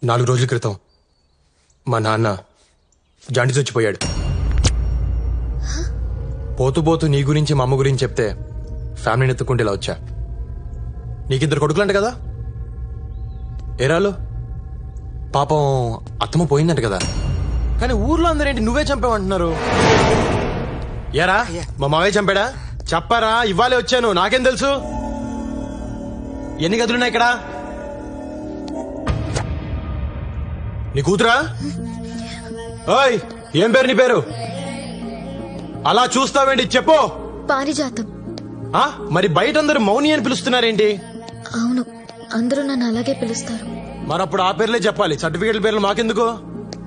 4 రోజుల క్రితం మా నాన్న జాండీస్ వచ్చిపోయాడు. పోతూ పోతూ నీ గురించి మా అమ్మ గురించి చెప్తే ఫ్యామిలీని ఎత్తుకుంటే ఇలా వచ్చా. నీకిద్దరు కొడుకులంట కదా, ఏరాలు పాపం అత్తమ్మ పోయిందంట కదా, కానీ ఊర్లో అందరేంటి నువ్వే చంపావంటున్నారు. ఏరా మా మావయ్య చంపాడా? చెప్పరా, ఇవ్వాలే వచ్చాను, నాకేం తెలుసు. ఎన్ని గదులున్నాయి ఇక్కడ? నీ కూతురా? ఓయ్, ఏం పేరు నీ పేరు? అలా చూస్తావేంటి, చెప్పు. పారిజాతం. మరి బయట అందరూ మౌని అని పిలుస్తున్నారేంటి? అవును, అందరూ నన్ను అలాగే పిలుస్తారు. మరప్పుడు ఆ పేర్లే చెప్పాలి, సర్టిఫికేట్ల పేర్లు మాకెందుకు?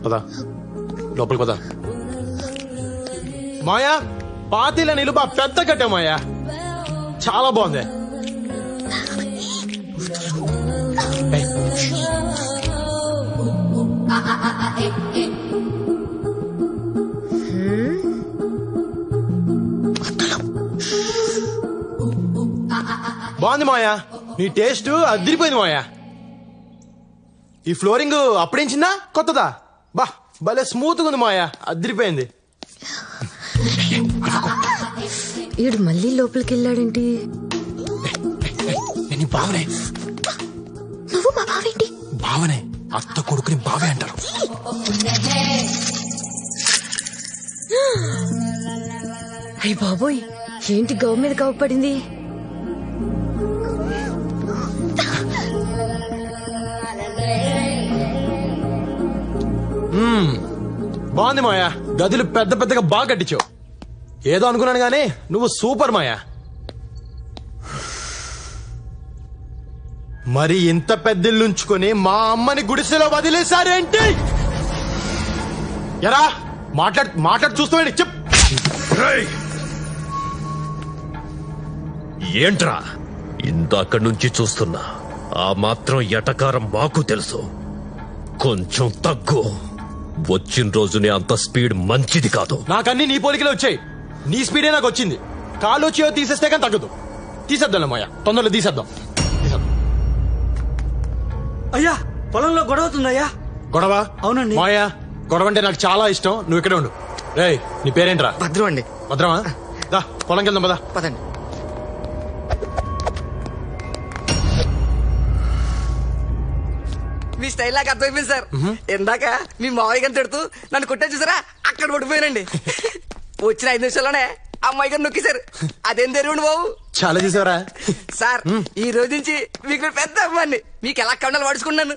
పదా లోపలికి పదా. మాయా, పాతీల నిలువ పెద్ద కట్టే మాయా, చాలా బాగుంది. ఏయ్. బాగుంది మాయా, నీ టేస్ట్ అదిరిపోయింది మాయా. ఈ ఫ్లోరింగ్ అప్పుడేంచిందా కొత్తదా? బా భలే స్మూత్ గా ఉంది మాయా, అదిరిపోయింది. ఈడు మళ్ళీ లోపలికి వెళ్ళాడేంటి? నేను బావనే. నువ్వు మా బావేంటి? బావనే, అత్త కొడుకుని బావే అంటారు. అయ్య బాబోయ్, ఏంటి గవ్ మీద గవ్ పడింది? బాగుంది మాయా, గదులు పెద్ద పెద్దగా బాగా కట్టించావు. ఏదో అనుకున్నాను గానీ నువ్వు సూపర్ మాయా. మరి ఇంత పెద్దిల్లుంచుకొని మా అమ్మని గుడిసెలో వదిలేశారేంటి? ఎరా మాట్లాడు చూస్తావేంటి? చెప్. ఏంట్రా ఇందాక నుంచి చూస్తున్నా, ఆ మాత్రం ఎటకారం మాకు తెలుసు. కొంచెం తగ్గు. వచ్చిన రోజునే అంత స్పీడ్ మంచిది కాదు. నాకన్నీ నీ పోలికలే వచ్చాయి, నీ స్పీడే నాకు వచ్చింది. కాలు వచ్చి తీసేస్తే కానీ తగ్గదు. తీసేద్దాం మాయా, తొందరలో తీసేద్దాం. అయ్యా, పొలంలో గొడవ అవుతుందయ్యా. గొడవ? అవునండి. మాయా, గొడవ అంటే నాకు చాలా ఇష్టం, నువ్వు ఇక్కడే ఉండు. రేయ్, నీ పేరేంట్రా? భద్రం అండి. భద్రమా? దా పొలంకి వెళ్దాం పదా. పదండి. మీ స్టైల్ నాకు అర్థమైపోయింది సార్. ఇందాక మీ మావయ్య గారిని తిడుతూ నన్ను కొట్టా చూసారా, అక్కడ పడిపోయానండి. వచ్చిన 5 నిమిషాల్లోనే అమ్మాయి గారు నొక్కేశారు. అదేం తెరివండి బాబు. చాలా చూసావరా సార్, ఈ రోజు నుంచి మీకు పెద్ద అమ్మాయిని, మీకు ఎలా కండాలు పడుచుకున్నాను.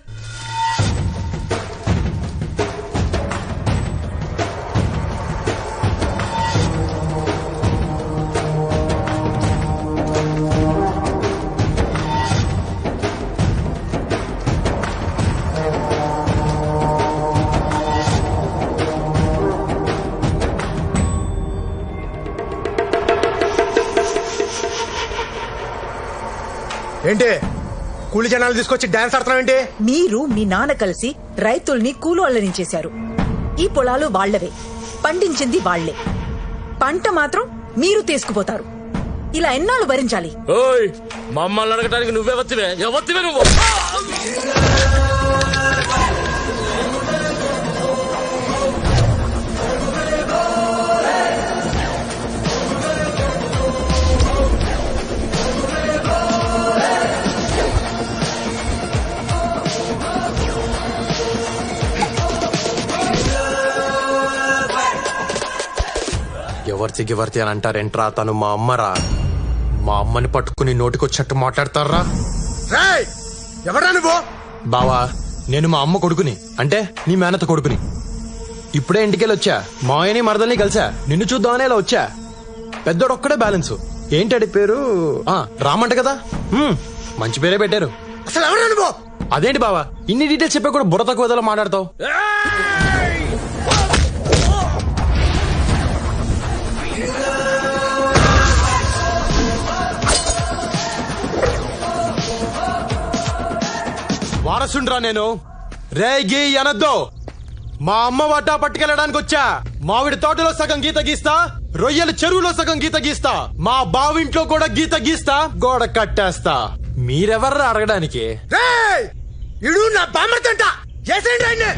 ఏంటి కూలి జనాలు తీసుకొచ్చి డాన్స్ ఆడుతున్నావు ఏంటి? మీరు మీ నాన్న కలిసి రైతుల్ని కూలోళ్ళని చేశారు. ఈ పొలాలు వాళ్లవే, పండించింది వాళ్లే, పంట మాత్రం మీరు తీసుకుపోతారు. ఇలా ఎన్నాళ్ళు భరించాలి? ఓయ్, మమ్మల్ని అడగటానికి నువ్వే వచ్చివే. ఎవరివే నువ్వు? ఎవరితి అని అంటారేంట్రా? తను మా అమ్మరా. మా అమ్మని పట్టుకుని నోటికొచ్చినట్టు మాట్లాడతారా? ఎవరా నువ్వు? బావా, నేను మా అమ్మ కొడుకుని, అంటే నీ మేనత కొడుకుని. ఇప్పుడే ఇంటికెళ్ళి వచ్చా, మాయని మరదల్ని కలిసా. నిన్ను చూద్దామనే ఇలా వచ్చా. పెద్దోడొక్కడే బ్యాలెన్స్. ఏంటడి పేరు? రామంట కదా. మంచి పేరే పెట్టారు. అసలు ఎవరా నువ్వు? అదేంటి బావా, ఇన్ని డీటెయిల్స్ చెప్పా కూడా బుర్ర తక్కువ ఏదో మాట్లాడతావు. వారసుండ్రా నేను. రేగి అనద్దు. మా అమ్మ వాటా పట్టుకెళ్ళడానికి వచ్చా. మామిడి తోటలో సగం గీత గీస్తా, రొయ్యల చెరువులో సగం గీత గీస్తా, మా బావింట్లో కూడా గీత గీస్తా, గోడ కట్టేస్తా. మీరెవర్రా అడగడానికి? ఇడు నా బామ్మర్తంట. చేసేయండి ఆయన్ని.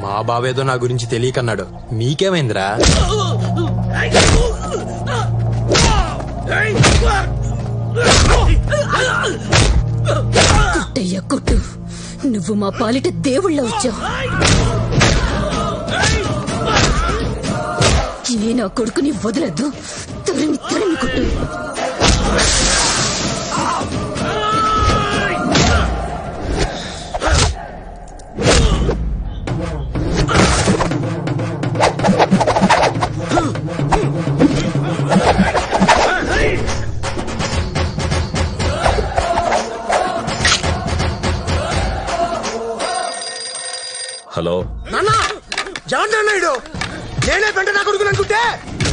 మా బావేదో నా గురించి తెలియకన్నాడు, మీకేమైందిరా? కొట్టయ్యా కొట్టు, నువ్వు మా పాలిట దేవుళ్ళ వచ్చావు. ఏ నా కొడుకుని వదలద్దు, తరిమి తరిమి కొట్టు. హలో, నాన్న జాన్ అన్నాడు, నేనే పెంట నా కొడుకుని అనుకుంటే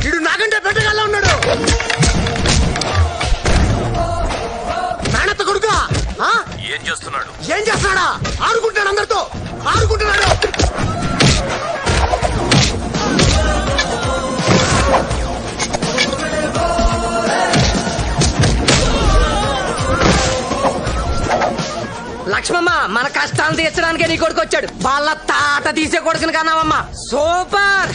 వీడు నాకంటే పెంటగాళ్ళ ఉన్నాడు. మేనత్త కొడుక ఏం చేస్తున్నాడు? ఏం చేస్తున్నాడా? ఆడుకుంటున్నాడు, అందరితో ఆడుకుంటున్నాడు. లక్ష్మమ్మ, మన కష్టాలు తీర్చడానికే నీ కొడుకు వచ్చాడు. వాళ్ళ తాట తీసే కొడుకుని కన్నావమ్మా. సూపర్.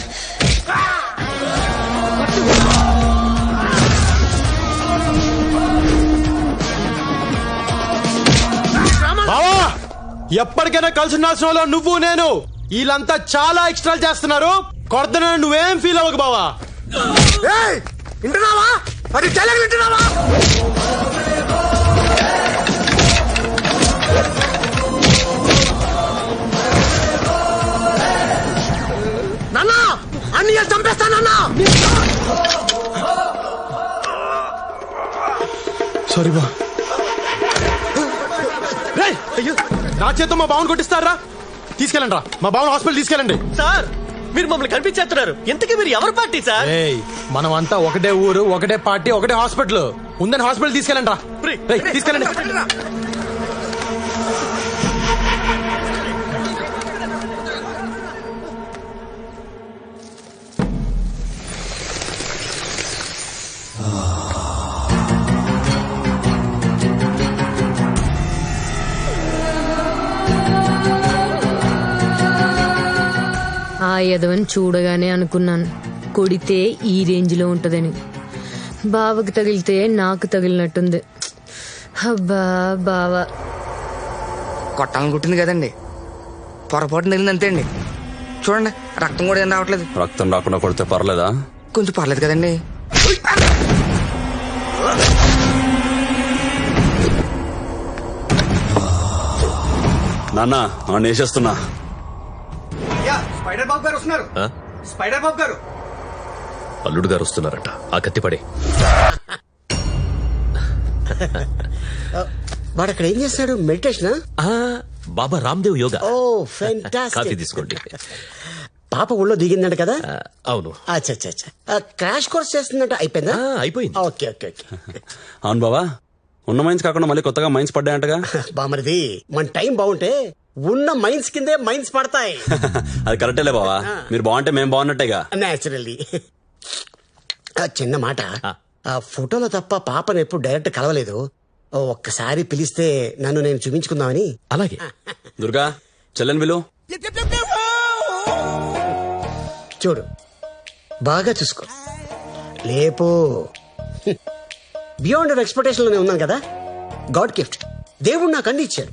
బావా, ఎప్పటికైనా కలిసి ఉండాల్సిన వాళ్ళు నువ్వు నేను. వీళ్ళంతా చాలా ఎక్స్ట్రాలు చేస్తున్నారు. కొడతన నువ్వేం ఫీల్ అవ్వకు బావా. వింటున్నావా? అది తెలగ వింటున్నావా? నాన్న, అన్ని చంపేస్తానన్నా. సారీ బా. అయ్యో, నా చేత మా బావన్ కొట్టిస్తారా? తీసుకెళ్ళండి రా, మా బావన్ హాస్పిటల్ తీసుకెళ్ళండి. సార్, మీరు మమ్మల్ని కనిపించేస్తున్నారు. ఎంతకీ మీరు ఎవరు పార్టీ సార్? మనం అంతా ఒకటే ఊరు, ఒకటే పార్టీ, ఒకటే హాస్పిటల్. ఉందని హాస్పిటల్ తీసుకెళ్ళండి రా. తీసుకెళ్ళండి. ఆ యదవని చూడగానే అనుకున్నాను, కొడితే ఈ రేంజ్ లో ఉంటదని. బావకి తగిలితే నాకు తగిలినట్టుంది. అబ్బా బావా, కొట్టాలని కుట్టింది కదండి, పొరపాటు తగిలింది అంతే అండి. చూడండి, రక్తం కూడా ఏం రావట్లేదు. రక్తం రాకుండా కొడితే పర్లేదా? కొంచెం పర్లేదు కదండి. నాన్న వేసేస్తున్నా. స్పైడర్ బాబు గారు వస్తున్నారు. ఆ? స్పైడర్ బాబు గారు. అల్లుడు గారు వస్తున్నారట. ఆ కత్తి పడే. వాడు అక్కడ ఏం చేస్తాడు? మెడిటేషన్? బాబా రామ్దేవ్ యోగా. ఓ కాఫీ ఫెంటాస్టిక్. తీసుకోండి. పాప ఊళ్ళో దిగిందంట కదా? అవును, అచ్చా క్రాష్ కోర్స్ చేస్తుందంట. అయిపోయిందా? అయిపోయింది. ఓకే. అవును బావా, ఉన్న మైన్స్ కాకుండా మళ్ళీ కొత్తగా మైన్స్ పడ్డాయంటగా? బామరిది, మన టైం బాగుంటే ఉన్న మైన్స్ కిందే మైన్స్ పడతాయి. అది కరెక్టేలే బావా, మీరు బాగుంటే మేము బాగున్నట్టేగా. నేచురల్లీ. చిన్న మాట, ఆ ఫోటోలో తప్ప పాపను ఎప్పుడు డైరెక్ట్ కలవలేదు. ఒక్కసారి పిలిస్తే నన్ను నేను చూపించుకుందామని. అలాగే. దుర్గా, చెల్లెని విలు. చూడు, బాగా చూసుకో, లేపో. బియాండ్ అవర్ ఎక్స్పెక్టేషన్ లోనే ఉన్నాను కదా. గాడ్ గిఫ్ట్, దేవుడు నాకు అన్ని ఇచ్చాడు.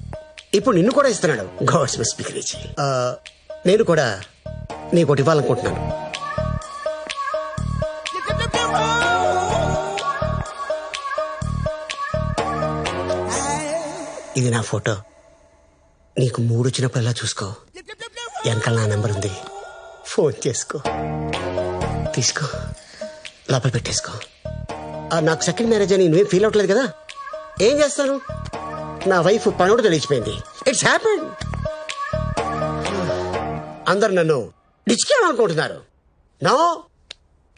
ఇప్పుడు నిన్ను కూడా ఇస్తున్నాడు. God's must be rich. నేను కూడా నీకోటి ఇవ్వాలనుకుంటున్నాను. ఇది నా ఫోటో. నీకు మూడు వచ్చినప్పుడల్లా చూసుకో. వెనకాల నా నెంబర్ ఉంది, ఫోన్ చేసుకో. తీసుకో, లోపల పెట్టేసుకో. నాకు సెకండ్ మ్యారేజ్ అని నువ్వేం ఫీల్ అవట్లేదు కదా? ఏం చేస్తాను, నా వైఫ్ పనోడు తెలిసిపోయింది. It's happen. అందరు నన్ను డిచ్కేయాలనుకుంటున్నారు. నో,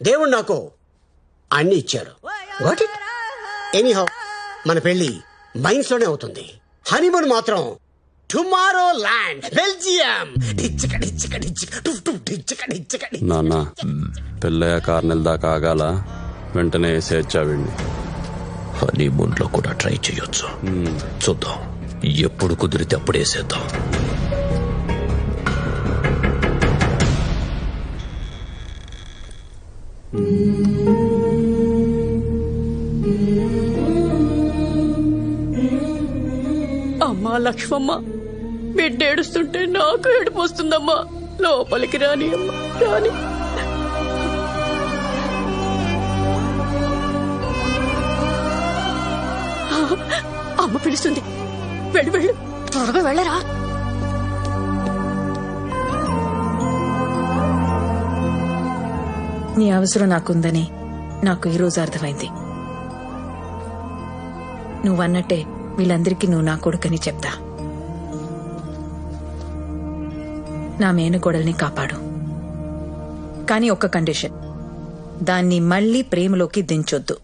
దేవుడు నాకు అన్ని ఇచ్చాడు. వాట్ ఇట్ ఎనీహౌ మన పెళ్లి మైన్స్ లోనే అవుతుంది. హనీమూన్ మాత్రం టుమారో ల్యాండ్ బెల్జియం. నాన్న పెళ్ళయ్యాక 6 నెలల దాకా ఆగాల, వెంటనే వేసేచ్చావిండి. హనీమూన్ లో కూడా ట్రై చేయొచ్చు. చూద్దాం, ఎప్పుడు కుదిరితే అప్పుడు వేసేద్దాం. అమ్మా లక్ష్మమ్మ, బిడ్డ ఏడుస్తుంటే నాకు ఏడుపు వస్తుందమ్మా. లోపలికి రాని అమ్మా, రాని. అమ్మ పిలుస్తుంది, వెళ్ళు వెళ్ళు, త్వరగా వెళ్ళరా. నీ అవసరం నాకుందని నాకు ఈరోజు అర్థమైంది. నువ్వన్నట్టే వీళ్ళందరికీ నువ్వు నా కొడుకని చెప్తా. నా మేనగోడల్ని కాపాడు. కానీ ఒక్క కండిషన్, దాన్ని మళ్ళీ ప్రేమలోకి దించొద్దు.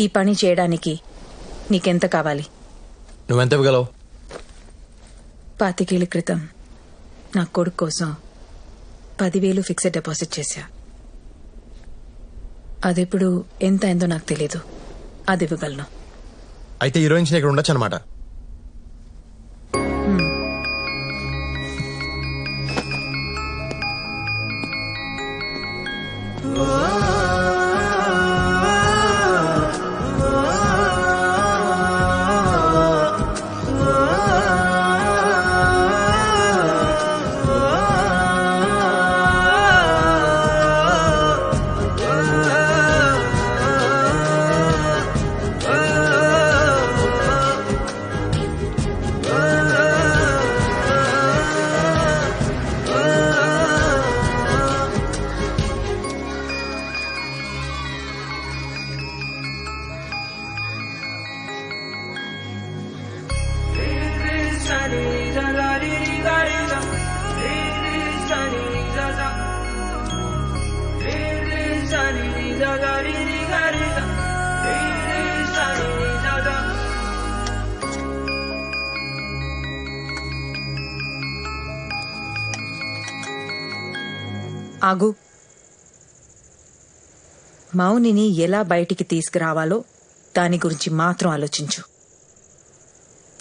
ఈ పని చేయడానికి నీకెంత కావాలి? నువ్వెంత ఇవ్వగలవు? 25 ఏళ్ల క్రితం నా కొడుకు కోసం 10,000 ఫిక్స్డ్ డిపాజిట్ చేశా. అదెప్పుడు ఎంత అయిందో నాకు తెలీదు. అది ఇవ్వగలను. అయితే హీరోయిన్స్ ఇక్కడ ఉండొచ్చు అనమాట. ఆగు. మౌనిని ఎలా బయటికి తీసుకురావాలో దాని గురించి మాత్రం ఆలోచించు.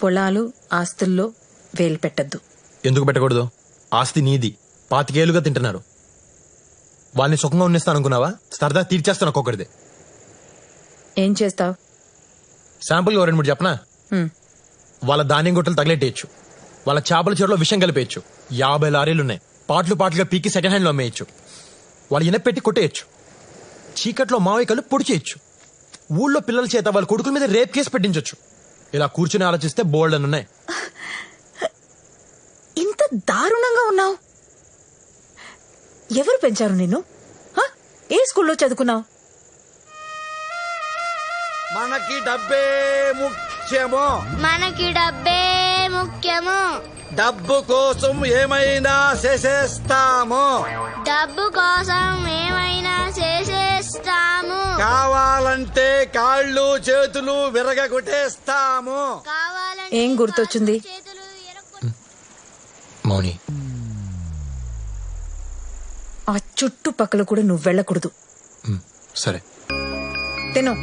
పొలాలు ఆస్తుల్లో వేలు పెట్టద్దు. ఎందుకు పెట్టకూడదు? ఆస్తి నీది. 25 ఏళ్లుగా తింటున్నారు. వాళ్ళని సుఖంగా ఉన్నిస్తాను అనుకున్నావా? సరదా తీర్చేస్తాను ఒక్కొక్కరిది. ఏం చేస్తావు? శాంపుల్ 2-3 చెప్పనా? వాళ్ళ ధాన్యం గుట్టలు తగిలెట్టేయచ్చు. వాళ్ళ చేపల చెరువులో విషం కలిపేయచ్చు. 50 లారీలున్నాయి. పాటలుగా పీకి సెకండ్ హ్యాండ్ లో అమ్మేయచ్చు. వాళ్ళు ఇనపెట్టి కొట్టేయచ్చు. చీకట్లో మావయ్యకలు పొడి చేయొచ్చు. ఊళ్ళో పిల్లల చేత వాళ్ళ కొడుకుల మీద రేప్ కేసు పెట్టించొచ్చు. ఇలా కూర్చుని ఆలోచిస్తే బోల్డ్ అని ఉన్నాయి. ఇంత దారుణంగా ఉన్నావు. ఎవరు పెంచారు నిన్ను? ఏ స్కూల్లో చదువుకున్నావు? మనకి డబ్బే ముఖ్యము. డబ్బు కోసం ఏమైనా చేసేస్తాము. కావాలంటే కాళ్ళు చేతులు విరగొట్టేస్తాము. ఏం గుర్తొచ్చింది? మౌని, ఆ చుట్టుపక్కల కూడా నువ్వు వెళ్ళకూడదు. సరే తిను.